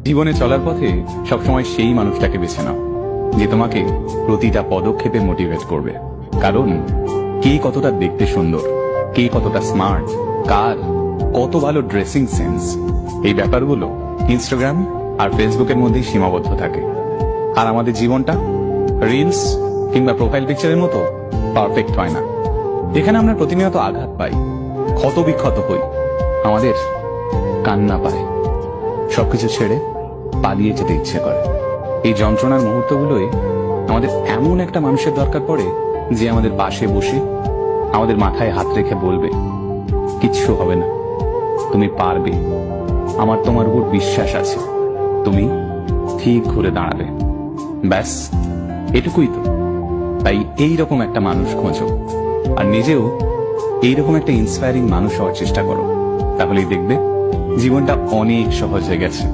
জীবনে চলার পথে সবসময় সেই মানুষটাকে বেছে নাও যে তোমাকে প্রতিটা পদক্ষেপে মোটিভেট করবে। কারণ কে কতটা দেখতে সুন্দর, কে কতটা স্মার্ট, কার কত ভালো ড্রেসিং সেন্স, এই ব্যাপারগুলো ইনস্টাগ্রাম আর ফেসবুকের মধ্যেই সীমাবদ্ধ থাকে। আর আমাদের জীবনটা রিলস কিংবা প্রোফাইল পিকচারের মতো পারফেক্ট হয় না। এখানে আমরা প্রতিনিয়ত আঘাত পাই, ক্ষত বিক্ষত হই, আমাদের কান্না পায়, সবকিছু ছেড়ে পালিয়ে যেতে ইচ্ছে করে। এই যন্ত্রণার মুহূর্তগুলোই আমাদের এমন একটা মানুষের দরকার পড়ে যে আমাদের পাশে বসে আমাদের মাথায় হাত রেখে বলবে, কিচ্ছু হবে না, তুমি পারবে, আমার তোমার উপর বিশ্বাস আছে, তুমি ঠিক ঘুরে দাঁড়াবে। ব্যাস এটুকুই তো। তাই এইরকম একটা মানুষ খোঁজো আর নিজেও এইরকম একটা ইন্সপায়ারিং মানুষ হওয়ার চেষ্টা করো, তাহলেই দেখবে জীবনটা অনেক সহজ হয়ে গেছে।